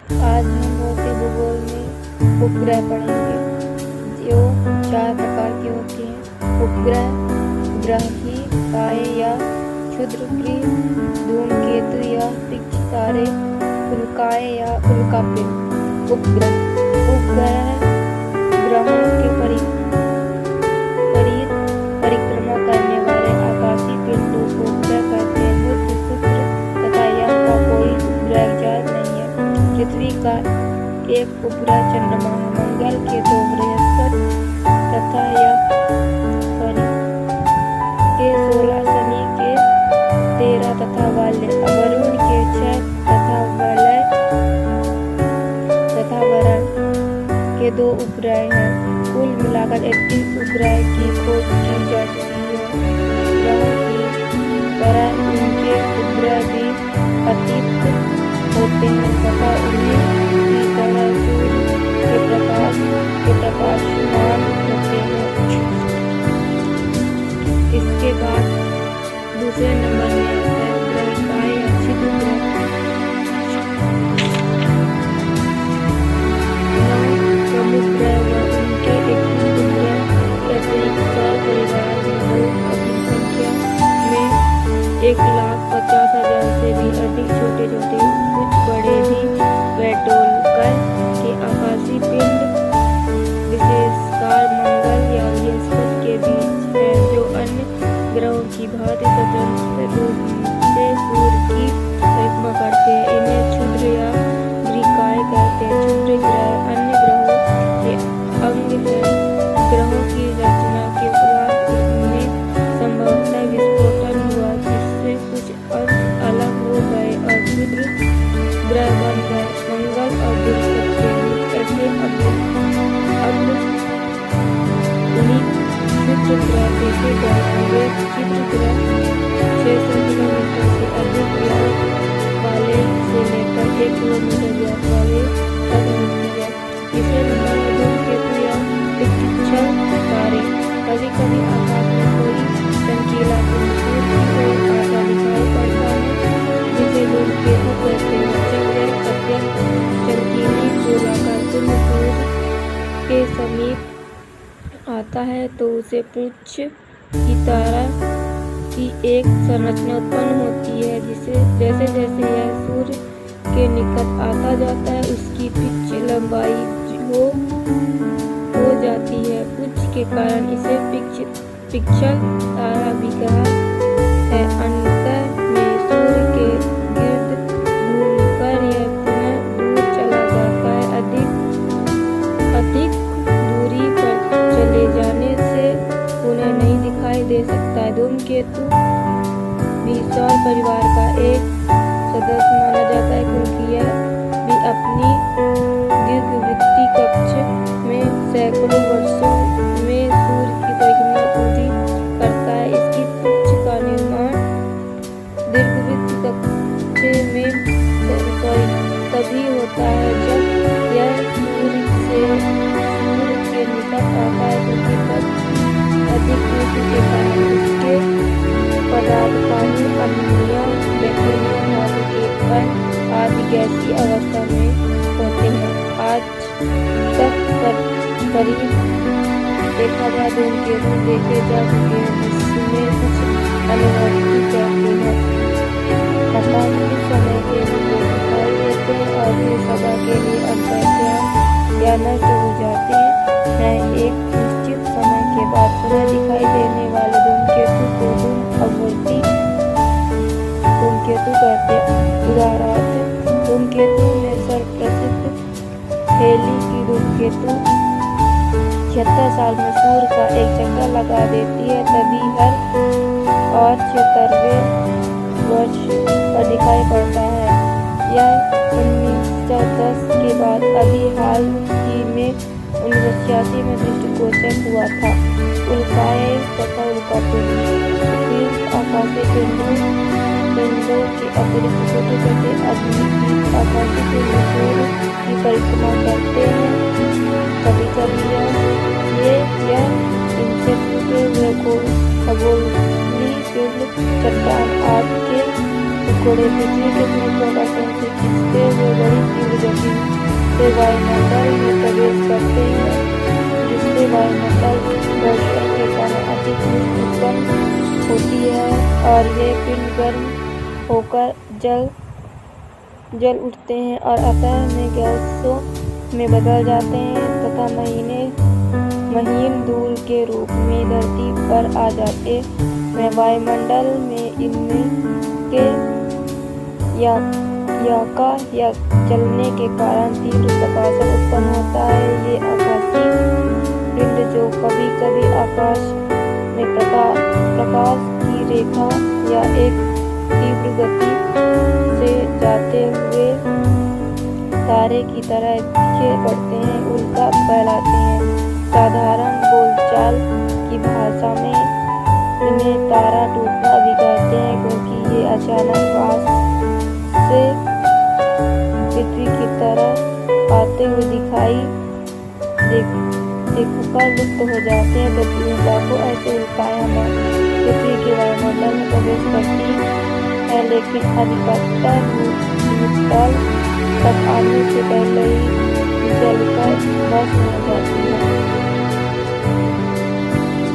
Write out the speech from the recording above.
आज हम भौतिक भूगोल में उपग्रह पढ़ेंगे, जो 4 प्रकार के होते हैं। उपग्रह, ग्रह काय या क्षुद्रग्रह, धूमकेतु या पिच्छ तारे, उल्काएँ या उल्कापिंड। उपग्रह ग्रहों के परिक्रमा करने वाले आकाशीय पिंडों को उपग्रह कहते हैं। बुध, शुक्र तथा यम का कोई उपग्रह ज्ञात नहीं है। पृथ्वी का एक उपग्रह चंद्रमा है। मंगल के 2, बृहस्पति तथा के 16, शनि के 13 तथा वरुण के 6 तथा वरुण के 2 उपग्रह हैं। कुल मिलाकर 31 उपग्रह की खोज की जा चुकी है। ग्रहों की तरह उनके उपग्रह भी अतीत होते हैं तथा उन्हीं की तरह सूर्य के प्रकाशमान होते हैं। इसके बाद दूसरे नंबर में आता है ग्रह काय या क्षुद्रग्रह। 9 प्रमुख ग्रह व उनके 21 उपग्रह के अतिरिक्त सौर परिवार में लोग अपनी संख्या में 1,50,000 से भी अधिक छोटे-छोटे, कुछ बड़े भी बटोलकर के आकाशीय पिंड विशेषकर मंगल या बृहस्पति के बीच है, जो अन्य ग्रहों की भांति स्वतंत्र रूप से सूर्य की परिक्रमा करते हैं। इन्हें क्षुद्र या ग्रहकाय कहते हैं। क्षुद्र ग्रह अन्य ग्रहों के अंग हैं। ग्रहों की रचना के उपरांत उनमें संभवतः विस्फोटन हुआ, जिससे कुछ अंश अलग हो गए और क्षुद्र ग्रह बन गए। मंगल और बृहस्पति के बीच ऐसे अब उन्हीं क्षुद्र ग्रह देखे गए हैं। वे क्षुद्र ग्रह 600 किलोमीटर से अधिक व्यास वाले से लेकर 1 किलोमीटर व्यास वाले तक मिलती है। तीसरे नंबर में धूमकेतु या पिच्छ तारे। कभी कभी आकाश में कोई चमकीला पिंड सूर्य की ओर आता दिखाई पड़ता है, जिसे धूमकेतु कहते हैं। जब यह अत्यंत चमकीली गोलाकार पिंड सूर्य के समीप आता है तो उसे पुच्छ की तरह की एक संरचना उत्पन्न होती है। जैसे जैसे यह सूर्य के निकट आता जाता है, उसकी पिच लंबाई हो जाती है। पुच्छ के कारण इसे पिक्सल तारा भी कहा है। अंत में सूर्य के गिर्द घूमकर यह पुनः दूर चला जाता है। अधिक दूरी पर चले जाने से उन्हें नहीं दिखाई दे सकता है। धूमकेतु भी सौर परिवार का एक सदस्य माना जाता है, क्योंकि यह भी अपनी दीर्घवृत्तीय कक्ष में सैकड़ों वर्षों में सूर्य की परिक्रमा पूरी करता है। इसकी पुच्छ का निर्माण दीर्घवृत्तीय कक्ष में तभी होता है जब यह सूर्य के निकट आता है, क्योंकि तब अधिक दूरी के कारण उसके पदार्थ पानी, अमोनिया, बैक्टीरिया आदि के कण आदि गैसीय अवस्था में होते हैं। आज तक करीब 1000 धूमकेतु देखे जा चुके हैं, जिसमें कुछ अनुभवी कहते हैं पता किस समय के लिए दिखाई देते हैं और वे सदा के लिए अंतर्ध्यान या नष्ट हो जाते हैं। एक निश्चित समय के बाद पुनः दिखाई देने वाले धूमकेतु को धूम-आवर्ती धूमकेतु कहते हैं। उदाहरणार्थ, धूमकेतु में सर्वप्रसिद्ध हेली की धूमकेतु 76 साल में सूर्य का एक चक्कर लगा देती है, तभी हर और 76वें वर्ष पर दिखाई पड़ता है। यह 1910 के बाद अभी हाल ही में 1986 में दृष्टिगोचर हुआ था। उल्काएँ तथा उल्कापिंड आकाशीय पिंडों के अतिरिक्त छोटे-छोटे अद्वितीय आकाशीय पिंड सूर्य की परिक्रमा करते हैं। कभी-कभी यह इनसे टूटे हुए खगोलीय पिंड, चट्टान आदि के टुकड़े पृथ्वी के गुरुत्वाकर्षण से खिंचते हुए बड़ी तीव्र गति वायुमंडल में प्रवेश करते हैं, जिससे वायुमंडल घर्षण के कारण अधिक ऊष्मा उत्पन्न होती है और ये पिंड गर्म होकर जल उठते हैं और अतः में गैसों में बदल जाते हैं तथा महीन धूल के रूप में धरती पर आ जाते हैं। वायुमंडल में इनके या चलने के कारण तीव्र प्रकाशन उत्पन्न होता है। ये आकाशीय पिंड जो कभी कभी आकाश में प्रकाश की रेखा या एक तीव्र गति से जाते हुए तारे की तरह दिखाई पड़ते हैं, उल्का कहलाते हैं। साधारण बोलचाल की भाषा में इन्हें तारा टूटना भी कहते हैं, क्योंकि ये अचानक पास से पृथ्वी की तरफ आते हुए देखकर लुप्त हो जाते हैं। लाखों ऐसे उल्काएं पृथ्वी के वायुमंडल में प्रवेश करती है, लेकिन अधिकतर न्यूट्रल तक आने से पहले ही जलकर भस्म हो जाती है।